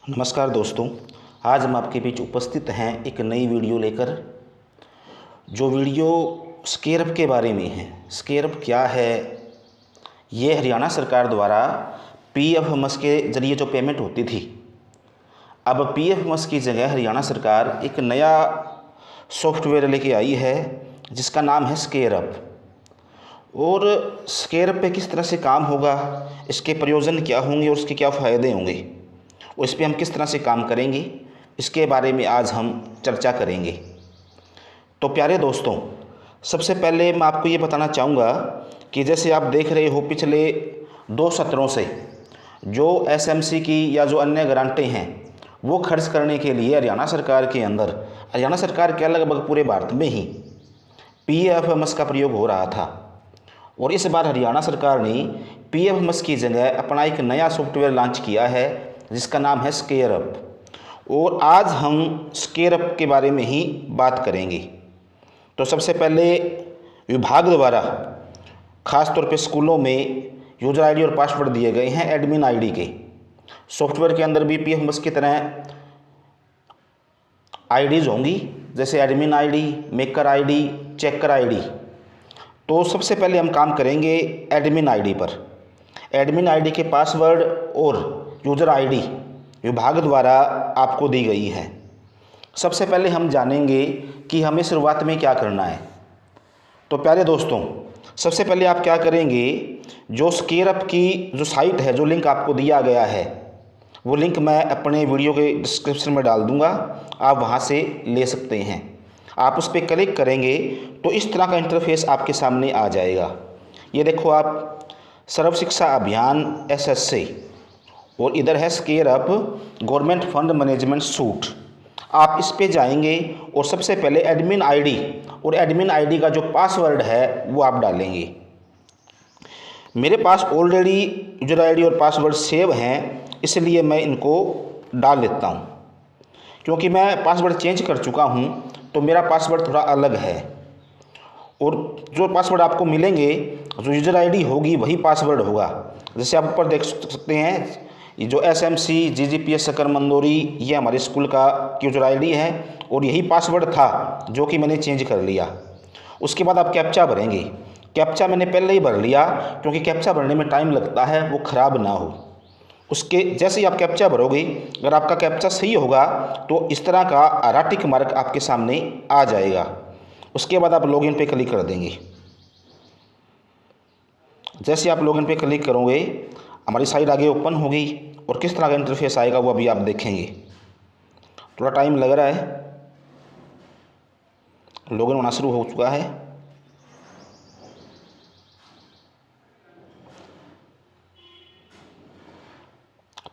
नमस्कार दोस्तों, आज हम आपके बीच उपस्थित हैं एक नई वीडियो लेकर। जो वीडियो स्केरप के बारे में है। स्केरप क्या है? ये हरियाणा सरकार द्वारा पीएफएमएस के ज़रिए जो पेमेंट होती थी, अब पीएफएमएस की जगह हरियाणा सरकार एक नया सॉफ्टवेयर लेके आई है जिसका नाम है स्केरप। और स्केरप पे किस तरह से काम होगा, इसके प्रयोजन क्या होंगे और उसके क्या फ़ायदे होंगे, उस पर हम किस तरह से काम करेंगे, इसके बारे में आज हम चर्चा करेंगे। तो प्यारे दोस्तों, सबसे पहले मैं आपको ये बताना चाहूँगा कि जैसे आप देख रहे हो पिछले 2 सत्रों से जो एसएमसी की या जो अन्य ग्रांटें हैं वो खर्च करने के लिए हरियाणा सरकार के अंदर, हरियाणा सरकार के लगभग पूरे भारत में ही पीएफएमएस का प्रयोग हो रहा था। और इस बार हरियाणा सरकार ने पीएफएमएस की जगह अपना एक नया सॉफ्टवेयर लॉन्च किया है जिसका नाम है स्केरप। और आज हम स्केरप के बारे में ही बात करेंगे। तो सबसे पहले विभाग द्वारा ख़ास तौर पे स्कूलों में यूज़र आईडी और पासवर्ड दिए गए हैं एडमिन आईडी के। सॉफ्टवेयर के अंदर भी पीएफएमएस की तरह आईडीज़ होंगी, जैसे admin ID, maker ID, checker ID. तो सबसे पहले हम काम करेंगे एडमिन आईडी पर। एडमिन आईडी के पासवर्ड और यूज़र आईडी विभाग द्वारा आपको दी गई है। सबसे पहले हम जानेंगे कि हमें शुरुआत में क्या करना है। तो प्यारे दोस्तों, सबसे पहले आप क्या करेंगे, जो स्केरप की जो साइट है, जो लिंक आपको दिया गया है, वो लिंक मैं अपने वीडियो के डिस्क्रिप्शन में डाल दूंगा, आप वहाँ से ले सकते हैं। आप उस पर क्लिक करेंगे तो इस तरह का इंटरफेस आपके सामने आ जाएगा। ये देखो आप, सर्व शिक्षा अभियान एसएससी, और इधर है स्केरप गवर्नमेंट फंड मैनेजमेंट सूट। आप इस पे जाएंगे और सबसे पहले एडमिन आईडी और एडमिन आईडी का जो पासवर्ड है वो आप डालेंगे। मेरे पास ऑलरेडी यूजर आईडी और पासवर्ड सेव हैं, इसलिए मैं इनको डाल लेता हूँ। क्योंकि मैं पासवर्ड चेंज कर चुका हूँ तो मेरा पासवर्ड थोड़ा अलग है। और जो पासवर्ड आपको मिलेंगे, जो यूजर आईडी होगी वही पासवर्ड होगा। जैसे आप ऊपर देख सकते हैं, ये जो एसएमसी जीजीपीएस सकर मंदोरी, ये हमारे स्कूल का यूजर आईडी है और यही पासवर्ड था जो कि मैंने चेंज कर लिया। उसके बाद आप कैप्चा भरेंगे। कैप्चा मैंने पहले ही भर लिया क्योंकि कैप्चा भरने में टाइम लगता है, वो ख़राब ना हो। उसके जैसे ही आप कैप्चा भरोगे, अगर आपका कैप्चा सही होगा तो इस तरह का हरा टिक मार्क आपके सामने आ जाएगा। उसके बाद आप लॉगिन पे क्लिक कर देंगे। जैसे आप लॉगिन पे क्लिक करोगे, हमारी साइट आगे ओपन होगी और किस तरह का इंटरफेस आएगा वो अभी आप देखेंगे। थोड़ा टाइम लग रहा है, लॉगिन होना शुरू हो चुका है।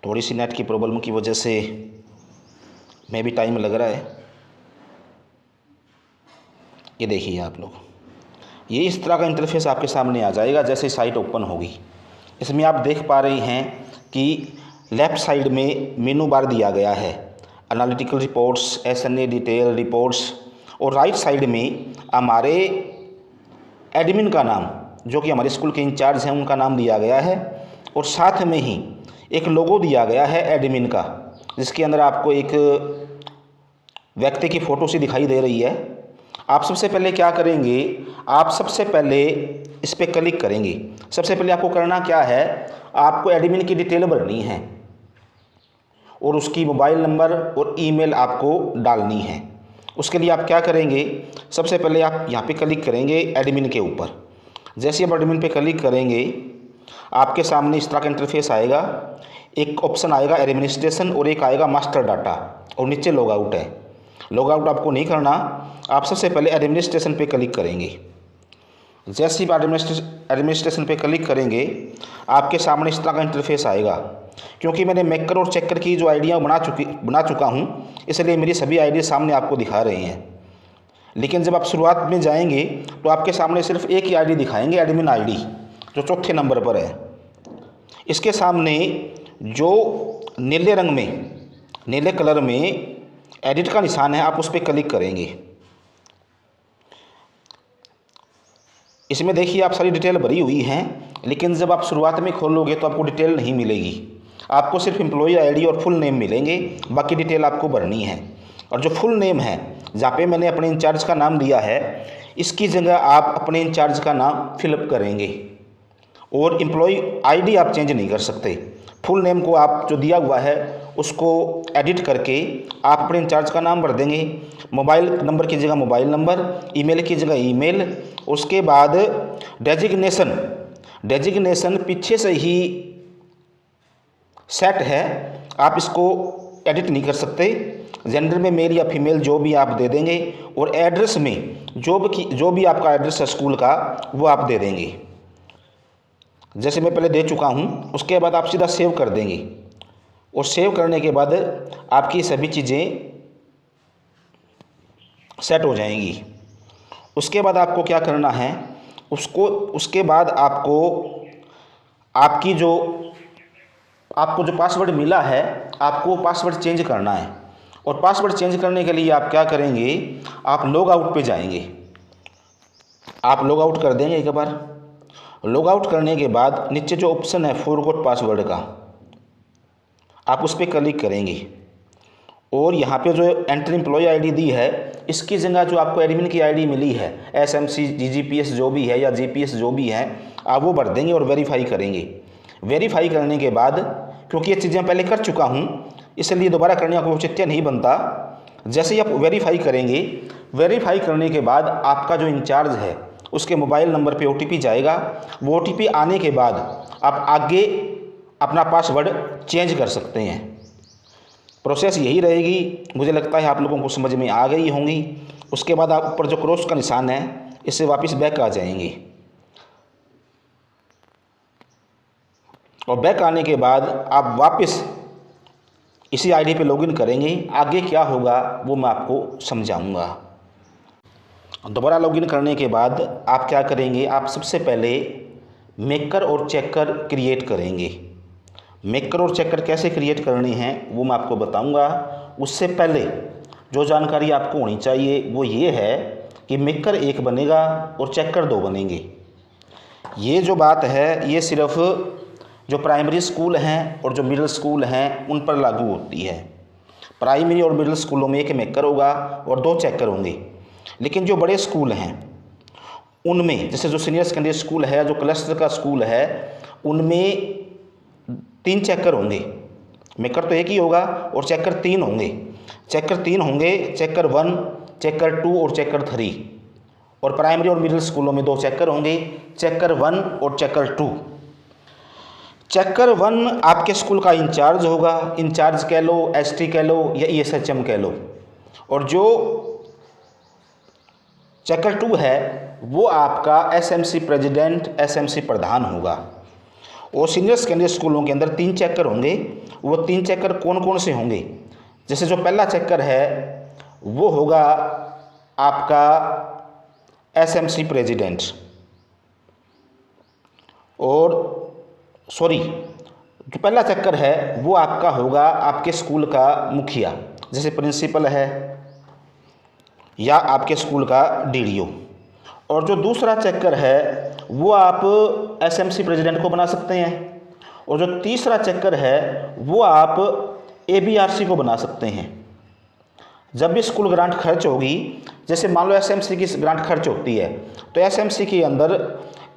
थोड़ी सी नेट की प्रॉब्लम की वजह से मैं भी टाइम लग रहा है। ये देखिए आप लोग, ये इस तरह का इंटरफेस आपके सामने आ जाएगा जैसे साइट ओपन होगी। इसमें आप देख पा रहे हैं कि लेफ़्ट साइड में मेनू बार दिया गया है, analytical reports, SNA detail reports, और राइट साइड में हमारे एडमिन का नाम, जो कि हमारे स्कूल के इंचार्ज हैं, उनका नाम दिया गया है। और साथ में ही एक लोगो दिया गया है एडमिन का, जिसके अंदर आपको एक व्यक्ति की फ़ोटो सी दिखाई दे रही है। आप सबसे पहले क्या करेंगे, आप सबसे पहले इस पर क्लिक करेंगे। सबसे पहले आपको करना क्या है, आपको एडमिन की डिटेल भरनी है और उसकी मोबाइल नंबर और ईमेल आपको डालनी है। उसके लिए आप क्या करेंगे, सबसे पहले आप यहाँ पे क्लिक करेंगे एडमिन के ऊपर। जैसे आप एडमिन पे क्लिक करेंगे, आपके सामने इस तरह का इंटरफेस आएगा। एक ऑप्शन आएगा एडमिनिस्ट्रेशन और एक आएगा मास्टर डाटा, और नीचे लॉग आउट है। लॉग आउट आपको नहीं करना, आप सबसे पहले एडमिनिस्ट्रेशन पे क्लिक करेंगे। जैसे ही एडमिनिस्ट्रेशन पे क्लिक करेंगे, आपके सामने इस तरह का इंटरफेस आएगा। क्योंकि मैंने मेकर और चेकर की जो आईडियाँ बना चुका हूँ, इसलिए मेरी सभी आईडी सामने आपको दिखा रहे हैं। लेकिन जब आप शुरुआत में जाएंगे तो आपके सामने सिर्फ एक ही आईडी दिखाएंगे, एडमिन आईडी, जो चौथे नंबर पर है। इसके सामने जो नीले रंग में, नीले कलर में एडिट का निशान है, आप उस पर क्लिक करेंगे। इसमें देखिए आप सारी डिटेल भरी हुई हैं, लेकिन जब आप शुरुआत में खोलोगे तो आपको डिटेल नहीं मिलेगी। आपको सिर्फ एम्प्लॉई आईडी और फुल नेम मिलेंगे, बाकी डिटेल आपको भरनी है। और जो फुल नेम है, जहाँ पे मैंने अपने इंचार्ज का नाम दिया है, इसकी जगह आप अपने इंचार्ज का नाम फिलअप करेंगे। और एम्प्लॉई आईडी आप चेंज नहीं कर सकते। फुल नेम को आप जो दिया हुआ है उसको एडिट करके आप अपने इंचार्ज का नाम भर देंगे। मोबाइल नंबर की जगह मोबाइल नंबर, ईमेल की जगह ईमेल। उसके बाद डेजिग्नेशन पीछे से ही सेट है, आप इसको एडिट नहीं कर सकते। जेंडर में मेल या फीमेल जो भी आप दे देंगे। और एड्रेस में जो भी आपका एड्रेस है स्कूल का, वो आप दे देंगे, जैसे मैं पहले दे चुका हूँ। उसके बाद आप सीधा सेव कर देंगे। और सेव करने के बाद आपकी सभी चीज़ें सेट हो जाएंगी। उसके बाद आपको क्या करना है, उसके बाद आपको जो पासवर्ड मिला है, आपको पासवर्ड चेंज करना है। और पासवर्ड चेंज करने के लिए आप क्या करेंगे, आप लॉग आउट पे जाएंगे। आप लॉग आउट कर देंगे एक बार। लॉग आउट करने के बाद नीचे जो ऑप्शन है फॉरगॉट पासवर्ड का, आप उस पर क्लिक करेंगे। और यहाँ पे जो एंटर एम्प्लॉय आईडी दी है, इसकी जगह जो आपको एडमिन की आईडी मिली है, एसएमसी जीजीपीएस जो भी है या जीपीएस जो भी है, आप वो भर देंगे और वेरीफाई करेंगे। वेरीफाई करने के बाद, क्योंकि ये चीज़ें पहले कर चुका हूँ, इसलिए दोबारा करने का कोई औचित्य नहीं बनता। जैसे ही आप वेरीफाई करेंगे, वेरीफाई करने के बाद आपका जो इंचार्ज है उसके मोबाइल नंबर पे ओटीपी जाएगा। वो ओटीपी आने के बाद आप आगे अपना पासवर्ड चेंज कर सकते हैं। प्रोसेस यही रहेगी। मुझे लगता है आप लोगों को समझ में आ गई होंगी। उसके बाद आप ऊपर जो क्रॉस का निशान है, इससे वापस बैक आ जाएंगे। और बैक आने के बाद आप वापस इसी आईडी पे लॉगिन करेंगे। आगे क्या होगा वो मैं आपको समझाऊंगा। दोबारा लॉगिन करने के बाद आप क्या करेंगे, आप सबसे पहले मेकर और चेकर क्रिएट करेंगे। मेकर और चेकर कैसे क्रिएट करनी है वो मैं आपको बताऊंगा। उससे पहले जो जानकारी आपको होनी चाहिए वो ये है कि मेकर 1 बनेगा और चेकर 2 बनेंगे। ये जो बात है, ये सिर्फ जो प्राइमरी स्कूल हैं और जो मिडिल स्कूल हैं उन पर लागू होती है। प्राइमरी और मिडिल स्कूलों में 1 मेकर होगा और 2 चेकर होंगे। लेकिन जो बड़े स्कूल हैं उनमें, जैसे जो सीनियर सेकेंडरी स्कूल है, जो क्लस्टर का स्कूल है, उनमें 3 चेकर होंगे। मेकर तो 1 ही होगा और चेकर 3 होंगे। चेकर 3 होंगे, चेकर 1, चेकर 2 और चेकर 3। और प्राइमरी और मिडिल स्कूलों में 2 चेकर होंगे, चेकर 1 और चेकर 2। चेकर 1 आपके स्कूल का इंचार्ज होगा। इंचार्ज कह लो, एसटी कह लो या ईएसएचएम कह लो। और जो चेकर 2 है वो आपका एसएमसी प्रेसिडेंट, एसएमसी प्रधान होगा। और सीनियर सेकेंडरी स्कूलों के अंदर 3 चेकर होंगे। वो 3 चेकर कौन कौन से होंगे, जैसे जो पहला चेकर है वो होगा आपका एसएमसी प्रेसिडेंट। और जो पहला चेकर है वो आपका होगा आपके स्कूल का मुखिया, जैसे प्रिंसिपल है या आपके स्कूल का डीडीओ। और जो दूसरा चेकर है वो आप एसएमसी प्रेसिडेंट को बना सकते हैं। और जो तीसरा चेकर है वो आप एबीआरसी को बना सकते हैं। जब भी स्कूल ग्रांट खर्च होगी, जैसे मान लो एसएमसी की ग्रांट खर्च होती है, तो एसएमसी के अंदर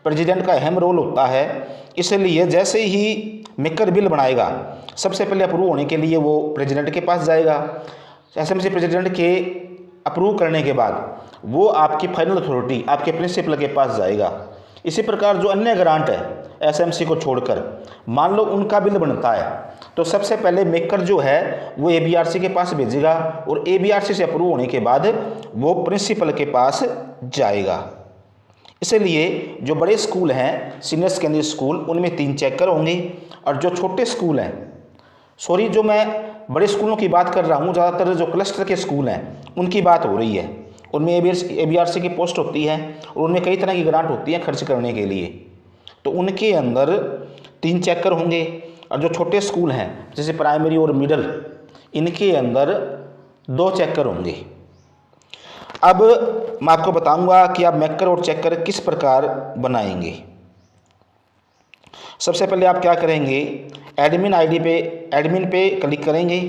प्रेसिडेंट का अहम रोल होता है। इसलिए जैसे ही मेकर बिल बनाएगा, सबसे पहले अप्रूव होने के लिए वो प्रेसिडेंट के पास जाएगा। एसएमसी प्रेसिडेंट के अप्रूव करने के बाद वो आपकी फाइनल अथॉरिटी आपके प्रिंसिपल के पास जाएगा। इसी प्रकार जो अन्य ग्रांट है एसएमसी को छोड़कर, मान लो उनका बिल बनता है, तो सबसे पहले मेकर जो है वो एबीआरसी के पास भेजेगा और एबीआरसी से अप्रूव होने के बाद वो प्रिंसिपल के पास जाएगा। इसलिए जो बड़े स्कूल हैं, सीनियर सेकेंडरी स्कूल, उनमें 3 चेकर होंगे। और जो छोटे स्कूल हैं, जो मैं बड़े स्कूलों की बात कर रहा हूँ, ज़्यादातर जो क्लस्टर के स्कूल हैं उनकी बात हो रही है, उनमें एबीआरसी की पोस्ट होती है और उनमें कई तरह की ग्रांट होती है खर्च करने के लिए। तो उनके अंदर 3 चेकर होंगे। और जो छोटे स्कूल हैं जैसे प्राइमरी और मिडिल, इनके अंदर 2 चेकर होंगे। अब मैं आपको बताऊंगा कि आप मेकर और चेकर किस प्रकार बनाएंगे। सबसे पहले आप क्या करेंगे, एडमिन पे क्लिक करेंगे।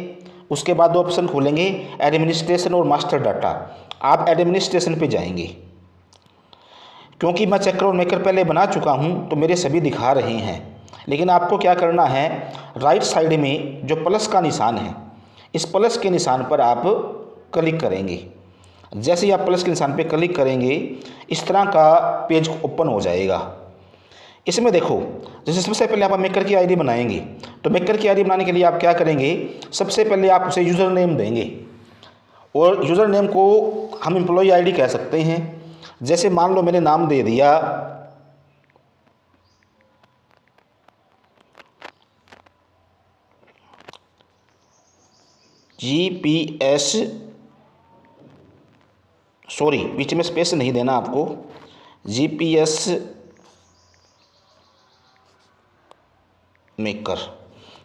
उसके बाद 2 ऑप्शन खोलेंगे, एडमिनिस्ट्रेशन और मास्टर डाटा। आप एडमिनिस्ट्रेशन पे जाएंगे। क्योंकि मैं चेकर और मेकर पहले बना चुका हूँ तो मेरे सभी दिखा रहे हैं, लेकिन आपको क्या करना है, राइट साइड में जो प्लस का निशान है, इस प्लस के निशान पर आप क्लिक करेंगे। जैसे ही आप प्लस के निशान पे क्लिक करेंगे, इस तरह का पेज ओपन हो जाएगा। इसमें देखो, जैसे सबसे पहले आप मेकर की आईडी बनाएंगे, तो मेकर की आईडी बनाने के लिए आप क्या करेंगे, सबसे पहले आप उसे यूज़र नेम देंगे, और यूज़र नेम को हम एम्प्लॉय आईडी कह सकते हैं। जैसे मान लो मैंने नाम दे दिया GPS, सॉरी बीच में स्पेस नहीं देना आपको, GPS मेकर।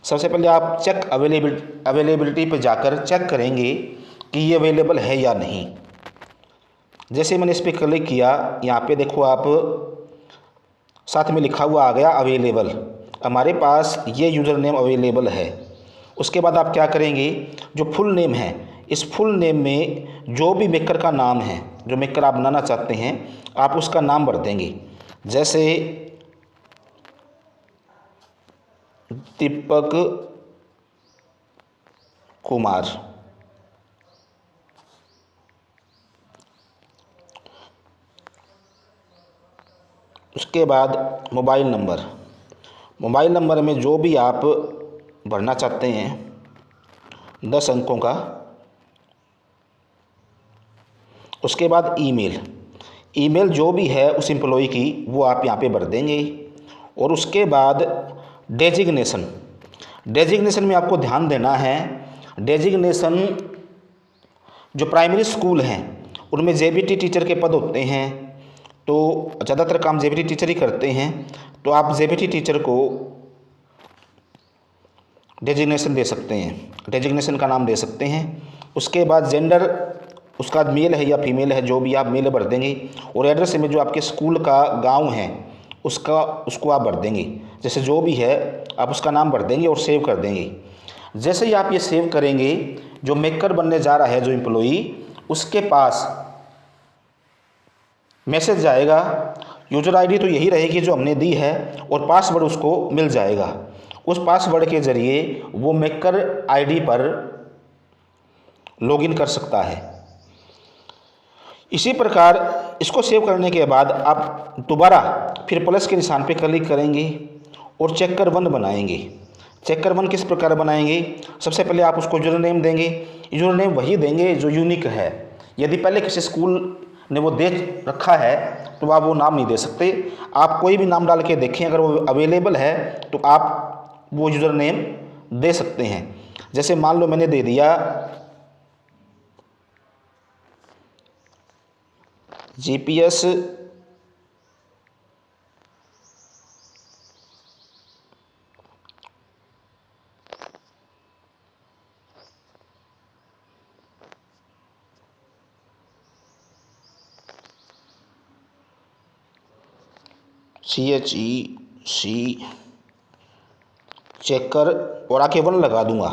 सबसे पहले आप चेक अवेलेबिलिटी पर जाकर चेक करेंगे कि ये अवेलेबल है या नहीं। जैसे मैंने इस पर क्लिक किया, यहाँ पे देखो आप साथ में लिखा हुआ आ गया अवेलेबल, हमारे पास ये यूज़र नेम अवेलेबल है। उसके बाद आप क्या करेंगे, जो फुल नेम है, इस फुल नेम में जो भी मेकर का नाम है, जो मेकर आप बनाना चाहते हैं, आप उसका नाम भर देंगे। जैसे दीपक कुमार। उसके बाद मोबाइल नंबर में जो भी आप भरना चाहते हैं 10 अंकों का। उसके बाद ईमेल जो भी है उस एम्प्लॉय की, वो आप यहाँ पे भर देंगे। और उसके बाद डेजिग्नेशन में आपको ध्यान देना है। डेजिग्नेशन जो प्राइमरी स्कूल हैं उनमें जेबीटी टीचर के पद होते हैं, तो ज़्यादातर काम जेबीटी टीचर ही करते हैं, तो आप जेबीटी टीचर को डेजिग्नेशन दे सकते हैं, डेजिग्नेशन का नाम दे सकते हैं। उसके बाद जेंडर उसका मेल है या फीमेल है, जो भी आप मेल भर देंगे। और एड्रेस में जो आपके स्कूल का गांव है उसको आप भर देंगे। जैसे जो भी है आप उसका नाम भर देंगे और सेव कर देंगे। जैसे ही आप ये सेव करेंगे, जो मेकर बनने जा रहा है जो एम्प्लॉई, उसके पास मैसेज जाएगा। यूज़र आईडी तो यही रहेगी जो हमने दी है, और पासवर्ड उसको मिल जाएगा। उस पासवर्ड के ज़रिए वो मेकर आईडी पर लॉगिन कर सकता है। इसी प्रकार इसको सेव करने के बाद आप दोबारा फिर प्लस के निशान पे क्लिक करेंगे और चेकर 1 बनाएंगे। चेकर 1 किस प्रकार बनाएंगे, सबसे पहले आप उसको यूज़र नेम देंगे। यूज़र नेम वही देंगे जो यूनिक है। यदि पहले किसी स्कूल ने वो दे रखा है तो आप वो नाम नहीं दे सकते। आप कोई भी नाम डाल के देखें, अगर वो अवेलेबल है तो आप वो यूज़र नेम दे सकते हैं। जैसे मान लो मैंने दे दिया GPS CHEC चेकर और आके 1 लगा दूंगा,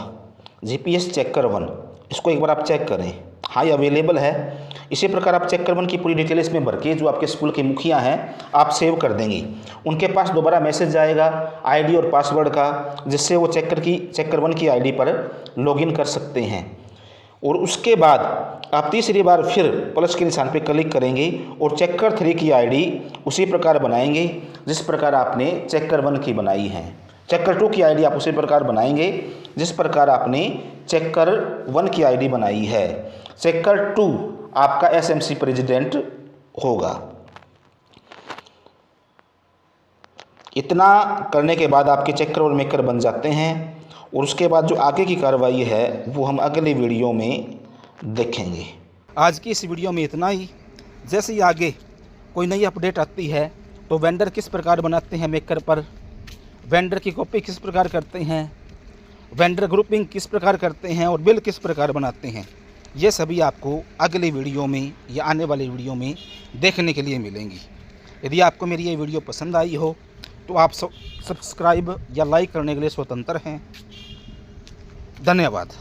GPS चेकर 1। इसको एक बार आप चेक करें, हाँ ये अवेलेबल है। इसी प्रकार आप चेकर 1 की पूरी डिटेल इसमें भर के जो आपके स्कूल के मुखिया हैं आप सेव कर देंगे। उनके पास दोबारा मैसेज जाएगा आईडी और पासवर्ड का, जिससे वो चेकर 1 की आईडी पर लॉगिन कर सकते हैं। और उसके बाद आप तीसरी बार फिर प्लस के निशान पर क्लिक करेंगे और चेकर 3 की आईडी उसी प्रकार बनाएंगे जिस प्रकार आपने चेकर 1 की बनाई है। चेकर 2 की आईडी आप उसी प्रकार बनाएंगे जिस प्रकार आपने चेकर 1 की आईडी बनाई है। चेकर 2 आपका SMC प्रेसिडेंट होगा। इतना करने के बाद आपके चेकर और मेकर बन जाते हैं, और उसके बाद जो आगे की कार्रवाई है वो हम अगले वीडियो में देखेंगे। आज की इस वीडियो में इतना ही। जैसे ही आगे कोई नई अपडेट आती है तो वेंडर किस प्रकार बनाते हैं मेकर पर, वेंडर की कॉपी किस प्रकार करते हैं, वेंडर ग्रुपिंग किस प्रकार करते हैं और बिल किस प्रकार बनाते हैं, ये सभी आपको अगले वीडियो में या आने वाले वीडियो में देखने के लिए मिलेंगी। यदि आपको मेरी ये वीडियो पसंद आई हो तो आप सब्सक्राइब या लाइक करने के लिए स्वतंत्र हैं। धन्यवाद।